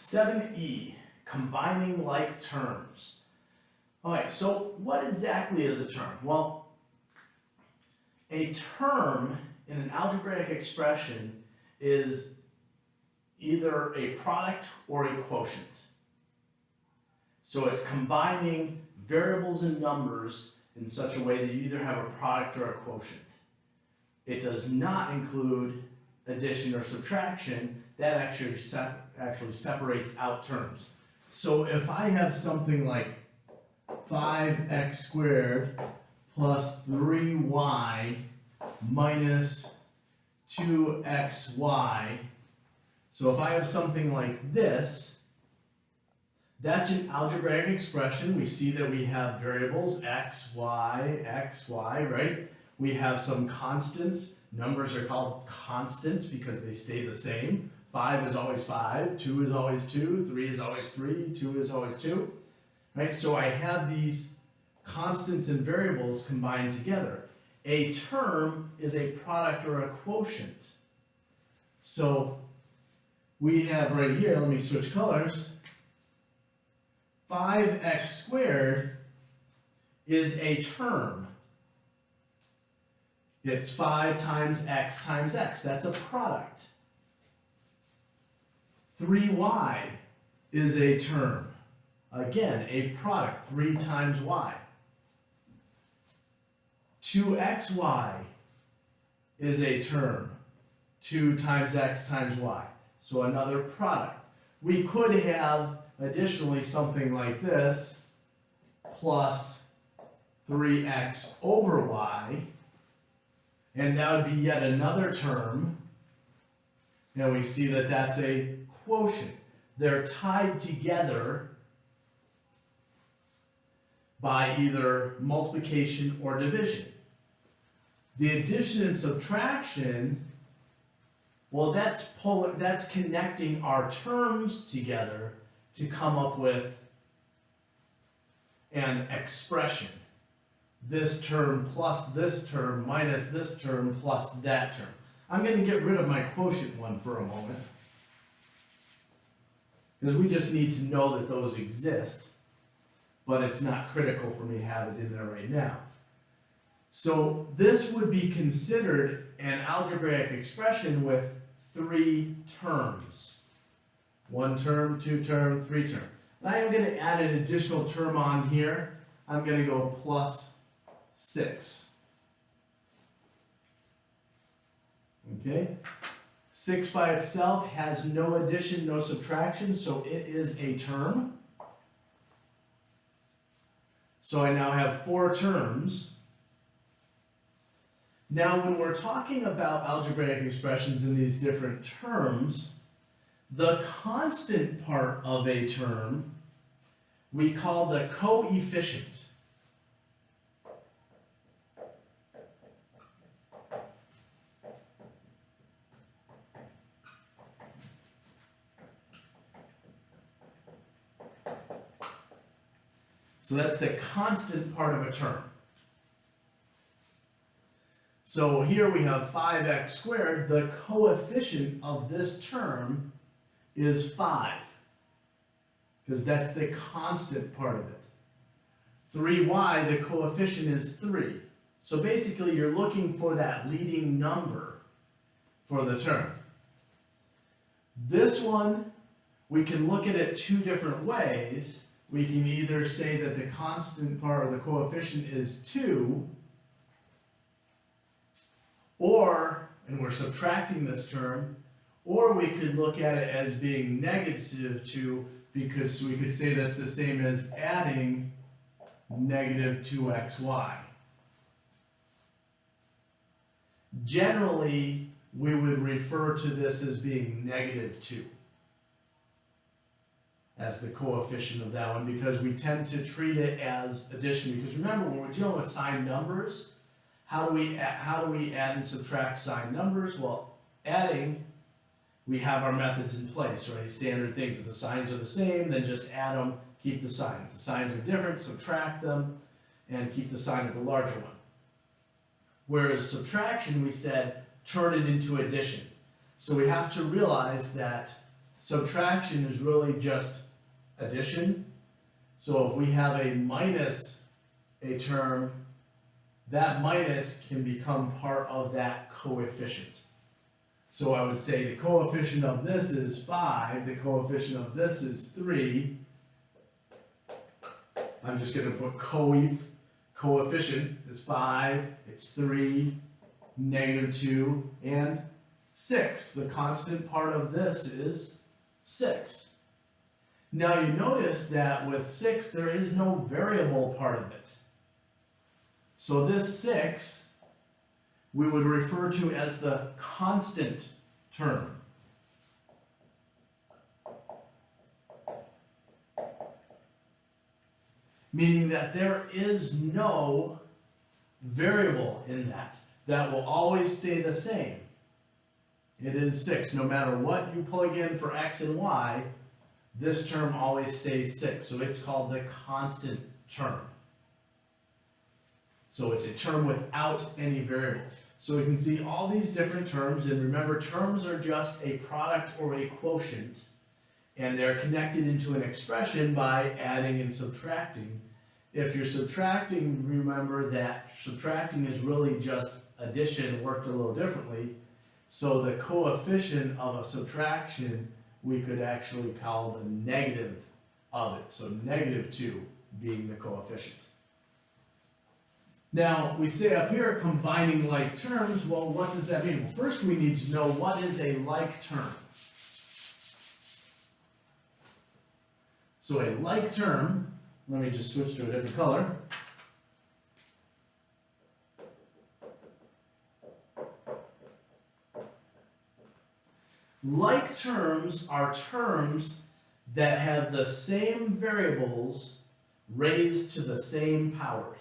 7E, combining like terms. Alright, so what exactly is a term? Well, a term in an algebraic expression is either a product or a quotient. So it's combining variables and numbers in such a way that you either have a product or a quotient. It does not include addition or subtraction. That actually separates out terms. So if I have something like 5x squared plus 3y minus 2xy, so if I have something like this, that's an algebraic expression. We see that we have variables x, y, right? We have some constants. Numbers are called constants because they stay the same. 5 is always 5, 2 is always 2, 3 is always 3, 2 is always 2. Right? So I have these constants and variables combined together. A term is a product or a quotient. So we have right here, let me switch colors, 5x squared is a term. It's 5 times x, that's a product. 3y is a term. Again, a product, 3 times y. 2xy is a term, 2 times x times y. So another product. We could have additionally something like this, plus 3x over y, and that would be yet another term, and we see that that's a quotient. They're tied together by either multiplication or division. The addition and subtraction, well, that's connecting our terms together to come up with an expression. This term plus this term minus this term plus that term. I'm going to get rid of my quotient one for a moment, because we just need to know that those exist, but it's not critical for me to have it in there right now. So this would be considered an algebraic expression with 3 terms. 1 term, 2 term, 3 term. And I am going to add an additional term on here. I'm going to go plus 6. Okay? 6 by itself has no addition, no subtraction, so it is a term. So I now have 4 terms. Now, when we're talking about algebraic expressions in these different terms, the constant part of a term we call the coefficient. So that's the constant part of a term. So here we have 5x squared. The coefficient of this term is 5, because that's the constant part of it. 3y, the coefficient is 3. So basically you're looking for that leading number for the term. This one, we can look at it 2 different ways. We can either say that the constant part of the coefficient is 2, or, and we're subtracting this term, or we could look at it as being negative 2, because we could say that's the same as adding negative 2xy. Generally, we would refer to this as being negative 2 as the coefficient of that one, because we tend to treat it as addition. Because remember, when we're dealing with signed numbers, how do we add and subtract signed numbers? Well, adding, we have our methods in place, right? Standard things. If the signs are the same, then just add them, keep the sign. If the signs are different, subtract them, and keep the sign of the larger one. Whereas subtraction, we said, turn it into addition. So we have to realize that subtraction is really just addition. So if we have a minus a term, that minus can become part of that coefficient. So I would say the coefficient of this is 5, the coefficient of this is 3. I'm just going to put coefficient is 5, it's 3, -2, and 6. The constant part of this is 6. Now you notice that with 6 there is no variable part of it. So this 6 we would refer to as the constant term. Meaning that there is no variable in that. That will always stay the same. It is 6. No matter what you plug in for x and y, this term always stays 6. So it's called the constant term. So it's a term without any variables. So we can see all these different terms, and remember, terms are just a product or a quotient, and they're connected into an expression by adding and subtracting. If you're subtracting, remember that subtracting is really just addition worked a little differently. So the coefficient of a subtraction we could actually call the negative of it. So -2 being the coefficient. Now, we say up here, combining like terms. Well, what does that mean? Well, first we need to know what is a like term. So a like term, let me just switch to a different color. Like terms are terms that have the same variables raised to the same powers.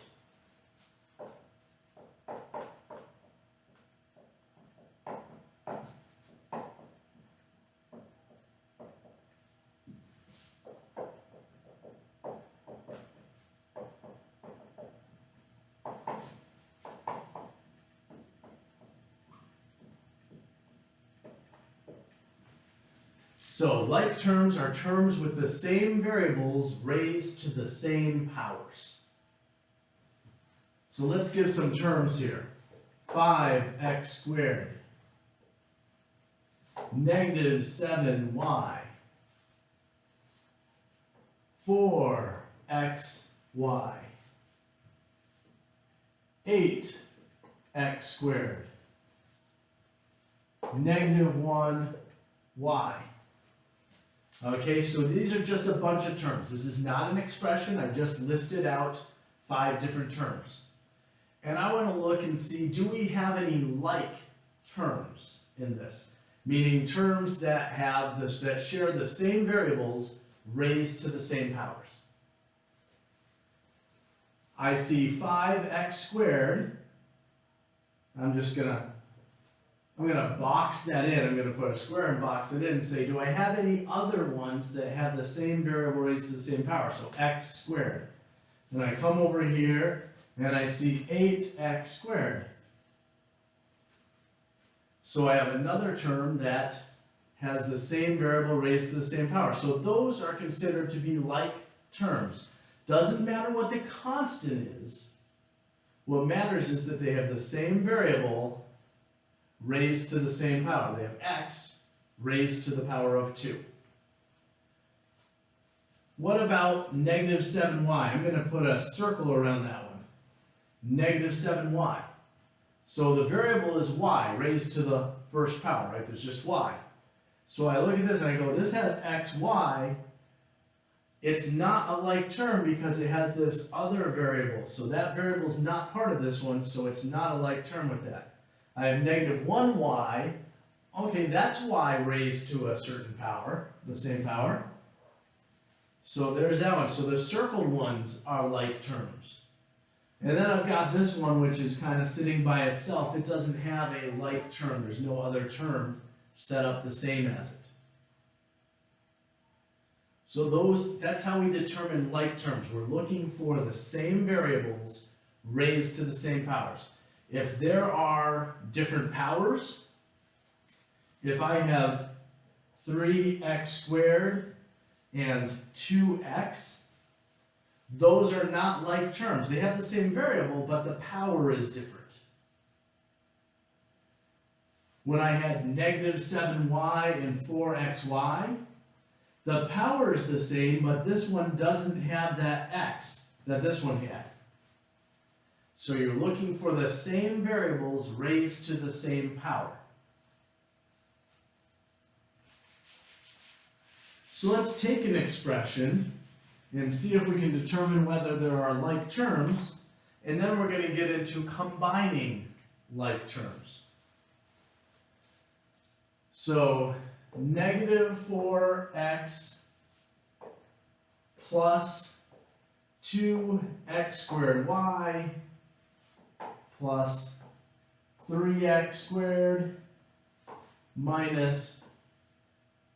So, like terms are terms with the same variables raised to the same powers. So let's give some terms here. 5x squared, -7y, 4xy, 8x squared, -1y. Okay, so these are just a bunch of terms. This is not an expression. I just listed out 5 different terms. And I want to look and see, do we have any like terms in this? Meaning terms that have this, that share the same variables raised to the same powers. I see 5x squared. I'm gonna box that in. I'm gonna put a square and box it in and say, do I have any other ones that have the same variable raised to the same power? So x squared. Then I come over here and I see 8x squared. So I have another term that has the same variable raised to the same power. So those are considered to be like terms. Doesn't matter what the constant is. What matters is that they have the same variable raised to the same power. They have x raised to the power of 2. What about -7y? I'm going to put a circle around that one. -7y. So the variable is y raised to the first power, right? There's just y. So I look at this and I go, this has xy. It's not a like term because it has this other variable. So that variable is not part of this one, so it's not a like term with that. I have -1y. Okay, that's y raised to a certain power, the same power. So there's that one. So the circled ones are like terms. And then I've got this one, which is kind of sitting by itself. It doesn't have a like term. There's no other term set up the same as it. So that's how we determine like terms. We're looking for the same variables raised to the same powers. If there are different powers, if I have 3x squared and 2x, those are not like terms. They have the same variable, but the power is different. When I had negative 7y and 4xy, the power is the same, but this one doesn't have that x that this one had. So you're looking for the same variables raised to the same power. So let's take an expression and see if we can determine whether there are like terms, and then we're going to get into combining like terms. So negative 4x plus 2x squared y plus 3x squared minus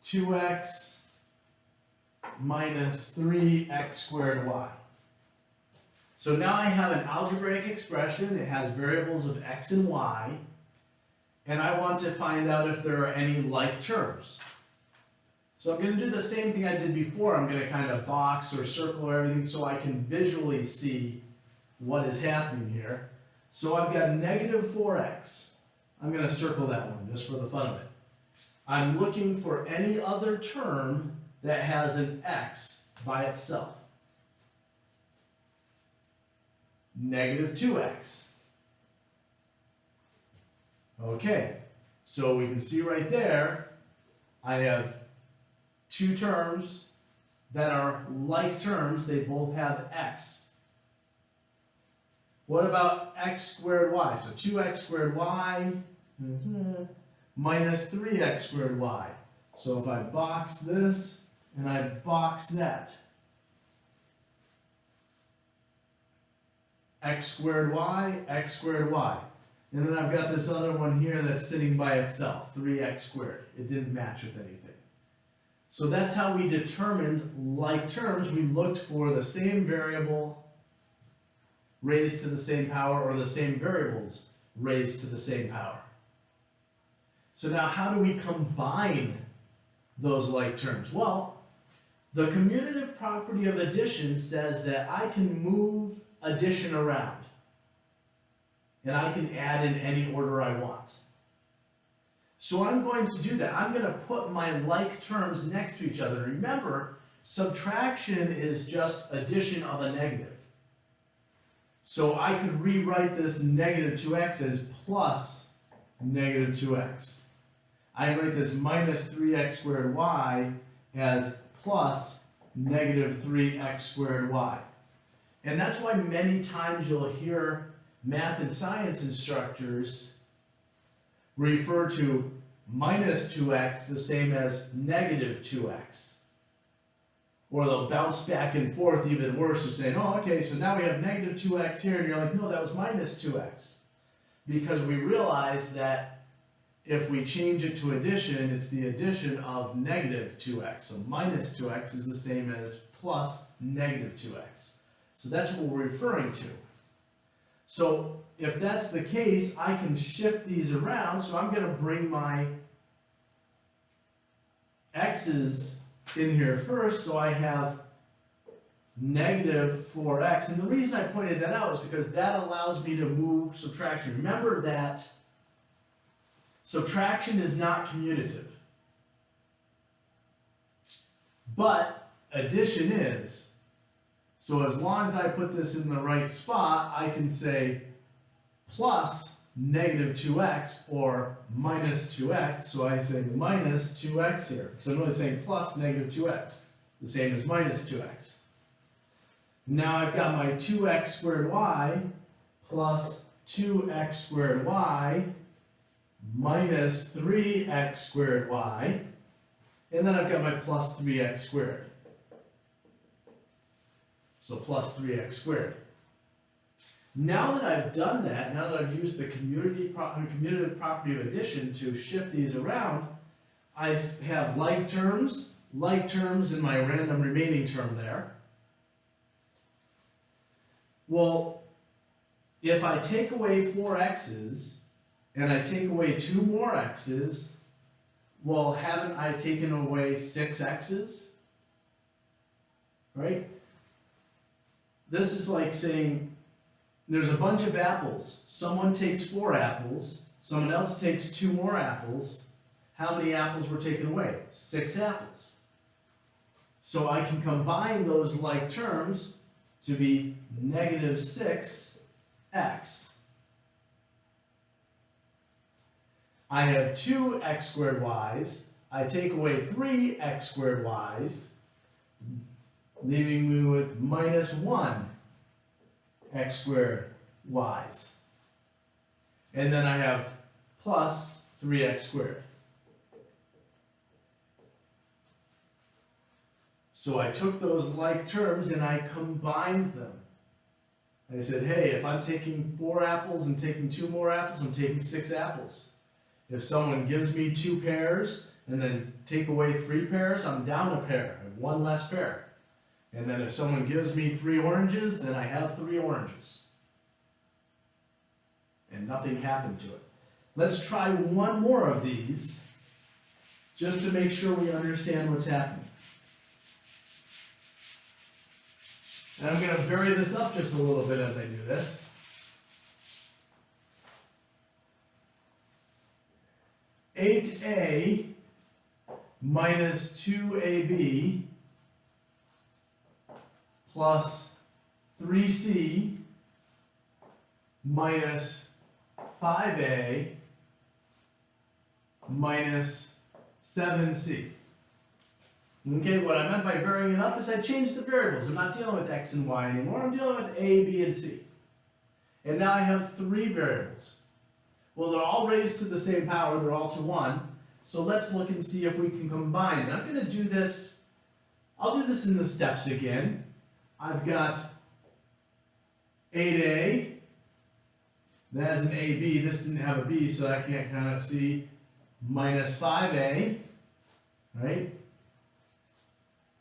2x minus 3x squared y. So now I have an algebraic expression. It has variables of x and y, and I want to find out if there are any like terms. So I'm going to do the same thing I did before. I'm going to kind of box or circle everything so I can visually see what is happening here. So I've got negative 4x. I'm going to circle that one just for the fun of it. I'm looking for any other term that has an x by itself. Negative 2x. Okay, so we can see right there, I have two terms that are like terms. They both have x. What about x squared y? So 2x squared y minus 3x squared y. So if I box this and I box that, x squared y, x squared y. And then I've got this other one here that's sitting by itself, 3x squared. It didn't match with anything. So that's how we determined like terms. We looked for the same variable raised to the same power, or the same variables raised to the same power. So now how do we combine those like terms? Well, the commutative property of addition says that I can move addition around, and I can add in any order I want. So I'm going to do that. I'm going to put my like terms next to each other. Remember, subtraction is just addition of a negative. So I could rewrite this negative 2x as plus negative 2x. I write this minus 3x squared y as plus negative 3x squared y. And that's why many times you'll hear math and science instructors refer to minus 2x the same as negative 2x. Or they'll bounce back and forth even worse, of saying, oh, okay, so now we have negative 2x here, and you're like, no, that was minus 2x. Because we realize that if we change it to addition, it's the addition of negative 2x. So minus 2x is the same as plus negative 2x. So that's what we're referring to. So if that's the case, I can shift these around. So I'm going to bring my x's in here first. So I have negative 4x. And the reason I pointed that out is because that allows me to move subtraction. Remember that subtraction is not commutative, but addition is. So as long as I put this in the right spot, I can say plus negative 2x or minus 2x. So I say minus 2x here. So notice saying plus negative 2x, the same as minus 2x. Now I've got my 2x squared y plus 2x squared y minus 3x squared y, and then I've got my plus 3x squared. So plus 3x squared. Now that I've done that, now that I've used the commutative property of addition to shift these around, I have like terms in my random remaining term there. Well, if I take away 4 x's, and I take away 2 more x's, well, haven't I taken away 6 x's? Right? This is like saying there's a bunch of apples. Someone takes 4 apples, someone else takes 2 more apples. How many apples were taken away? 6 apples. So I can combine those like terms to be negative 6x. I have 2x squared y's. I take away 3x squared y's, leaving me with minus 1 x squared y's. And then I have plus 3x squared. So I took those like terms and I combined them. I said, hey, if I'm taking 4 apples and taking 2 more apples, I'm taking 6 apples. If someone gives me 2 pears and then take away 3 pears, I'm down a pair. I have 1 less pair. And then if someone gives me 3 oranges, then I have 3 oranges. And nothing happened to it. Let's try one more of these, just to make sure we understand what's happening. And I'm going to vary this up just a little bit as I do this. (8a) minus 2ab plus 3c minus 5a minus 7c. Okay, what I meant by varying it up is I changed the variables. I'm not dealing with x and y anymore. I'm dealing with a, b, and c. And now I have 3 variables. Well, they're all raised to the same power. They're all to 1. So let's look and see if we can combine. And I'm going to do this. I'll do this in the steps again. I've got 8a. That has an ab. This didn't have a b, so I can't count out c. Minus 5a. Right?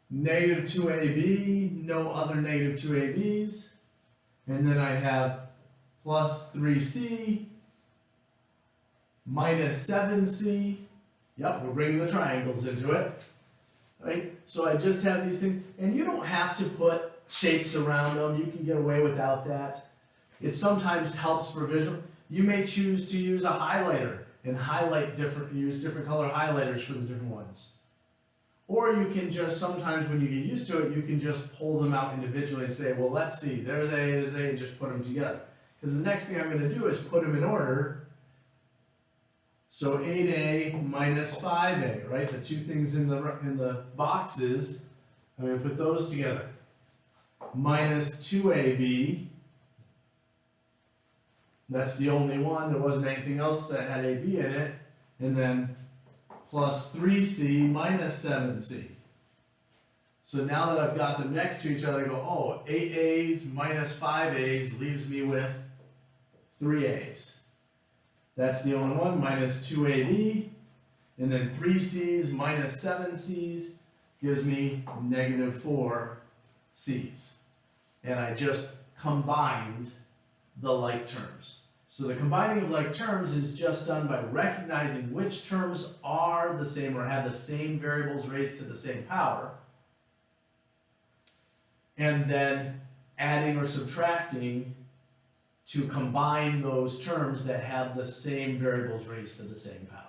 Negative 2ab. No other negative 2ab's. And then I have plus 3c. Minus 7c. Yep, we're bringing the triangles into it. Right? So I just have these things. And you don't have to put shapes around them. You can get away without that. It sometimes helps for visual. You may choose to use a highlighter and use different color highlighters for the different ones. Or you can just, sometimes when you get used to it, you can just pull them out individually and say, well, let's see, there's A, and just put them together. Because the next thing I'm going to do is put them in order. So 8a minus 5a, right? The two things in the boxes, I'm going to put those together. Minus 2ab. That's the only one. There wasn't anything else that had ab in it. And then plus 3c minus 7c. So now that I've got them next to each other, I go, oh, 8a's minus 5a's leaves me with 3a's. That's the only one, minus 2ab. And then 3c's minus 7c's gives me negative 4c's. And I just combined the like terms. So the combining of like terms is just done by recognizing which terms are the same or have the same variables raised to the same power, and then adding or subtracting to combine those terms that have the same variables raised to the same power.